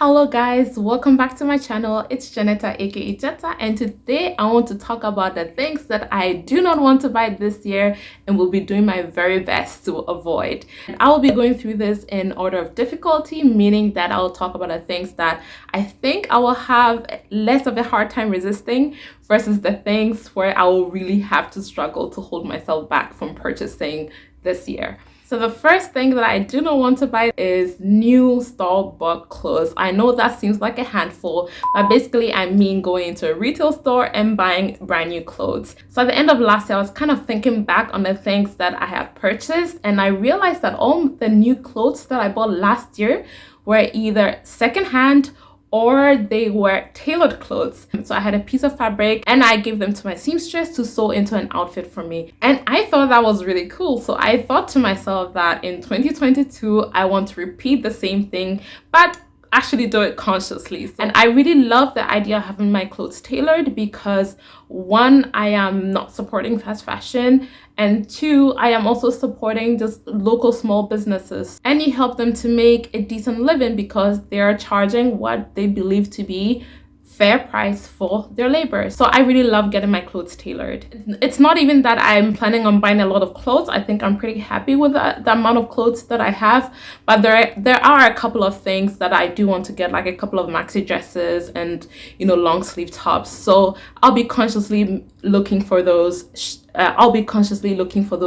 Hello guys, welcome back to my channel. It's Janetta aka Jetta, and today I want to talk about the things that I do not want to buy this year and will be doing my very best to avoid. And I will be going through this in order of difficulty, meaning that I will talk about the things that I think I will have less of a hard time resisting versus the things where I will really have to struggle to hold myself back from purchasing this year. So the first thing that I do not want to buy is new store-bought clothes. I know that seems like a handful, but basically I mean going into a retail store and buying brand new clothes. So at the end of last year, I was kind of thinking back on the things that I had purchased, and I realized that all the new clothes that I bought last year were either secondhand or they were tailored clothes. So I had a piece of fabric and I gave them to my seamstress to sew into an outfit for me. And I thought that was really cool. So I thought to myself that in 2022, I want to repeat the same thing, but actually do it consciously. And I really love the idea of having my clothes tailored because one, I am not supporting fast fashion, and two, I am also supporting just local small businesses, and you help them to make a decent living because they are charging what they believe to be fair price for their labor. So I really love getting my clothes tailored. It's not even that I'm planning on buying a lot of clothes. I think I'm pretty happy with the amount of clothes that I have, but there are a couple of things that I do want to get, like a couple of maxi dresses and long sleeve tops. So I'll be consciously looking for those.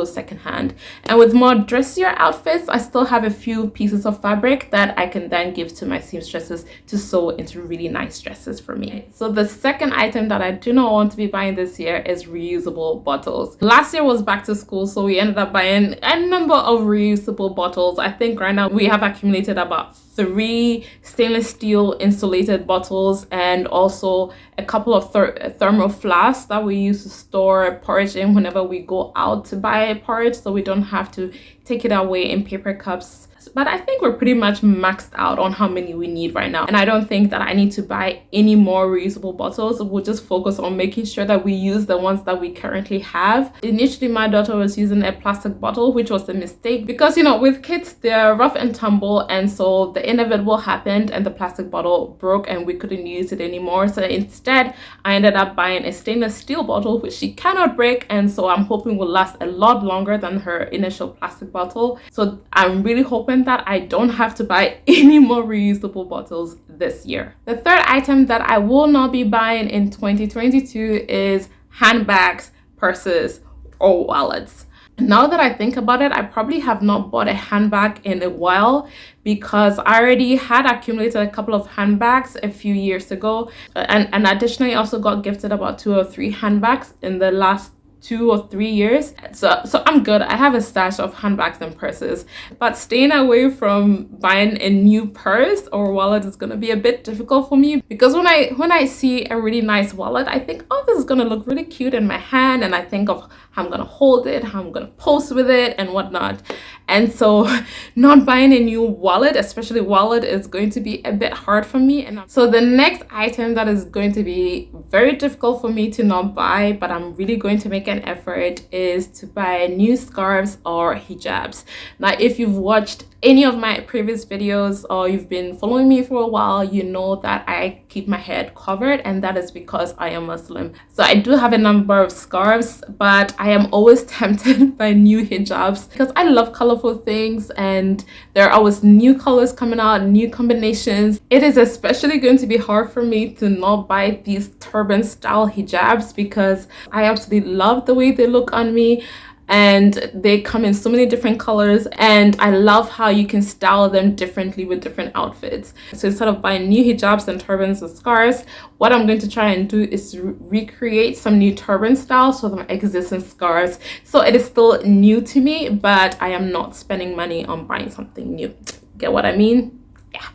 Secondhand. And with more dressier outfits, I still have a few pieces of fabric that I can then give to my seamstresses to sew into really nice dresses for me. So the second item that I do not want to be buying this year is reusable bottles. Last year was back to school, so we ended up buying a number of reusable bottles. I think right now we have accumulated about 3 stainless steel insulated bottles and also a couple of thermal flasks that we use to store porridge in whenever we go out to buy porridge, so we don't have to take it away in paper cups. But I think we're pretty much maxed out on how many we need right now, and I don't think that I need to buy any more reusable bottles. We'll just focus on making sure that we use the ones that we currently have. Initially, my daughter was using a plastic bottle, which was a mistake because with kids, they're rough and tumble, and so the inevitable happened and the plastic bottle broke and we couldn't use it anymore. So instead, I ended up buying a stainless steel bottle, which she cannot break, and so I'm hoping will last a lot longer than her initial plastic bottle. So I'm really hoping that I don't have to buy any more reusable bottles this year. The third item that I will not be buying in 2022 is handbags, purses, or wallets. Now that I think about it, I probably have not bought a handbag in a while because I already had accumulated a couple of handbags a few years ago. And additionally, I also got gifted about 2 or 3 handbags in the last 2 or 3 years, so I'm good. I have a stash of handbags and purses, but staying away from buying a new purse or wallet is gonna be a bit difficult for me because when I see a really nice wallet, I think, oh, this is gonna look really cute in my hand, and I think of how I'm gonna hold it, how I'm gonna pose with it and whatnot. And so not buying a new wallet, especially wallet, is going to be a bit hard for me. And so the next item that is going to be very difficult for me to not buy, but I'm really going to make an effort, is to buy new scarves or hijabs. Now, if you've watched any of my previous videos or you've been following me for a while, you know that I keep my head covered, and that is because I am Muslim. So I do have a number of scarves, but I am always tempted by new hijabs because I love colorful things and there are always new colors coming out, new combinations. It is especially going to be hard for me to not buy these turban style hijabs because I absolutely love the way they look on me, and they come in so many different colors, and I love how you can style them differently with different outfits. So instead of buying new hijabs and turbans and scarves, what I'm going to try and do is to recreate some new turban styles for my existing scarves. So it is still new to me, but I am not spending money on buying something new. Get what I mean? Yeah.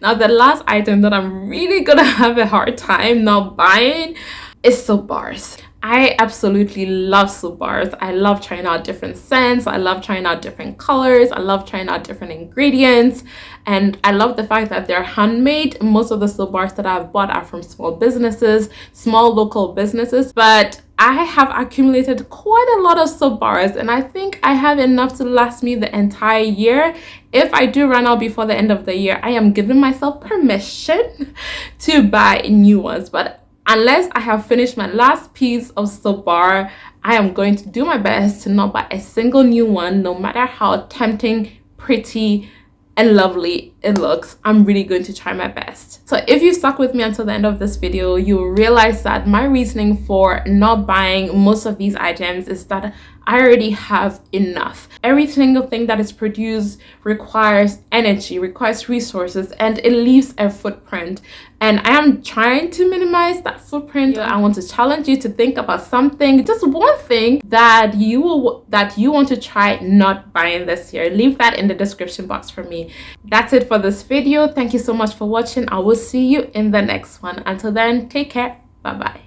Now the last item that I'm really gonna have a hard time not buying is soap bars. I absolutely love soap bars. I love trying out different scents. I love trying out different colors. I love trying out different ingredients. And I love the fact that they're handmade. Most of the soap bars that I've bought are from small businesses, small local businesses. But I have accumulated quite a lot of soap bars, and I think I have enough to last me the entire year. If I do run out before the end of the year, I am giving myself permission to buy new ones. But unless I have finished my last piece of soap bar, I am going to do my best to not buy a single new one, no matter how tempting, pretty, and lovely it looks. I'm really going to try my best. So if you stuck with me until the end of this video, you'll realize that my reasoning for not buying most of these items is that I already have enough. Every single thing that is produced requires energy, requires resources, and it leaves a footprint. And I am trying to minimize that footprint. I want to challenge you to think about something, just one thing that you want to try not buying this year. Leave that in the description box for me. That's it for this video. Thank you so much for watching. I will see you in the next one. Until then, take care. Bye bye.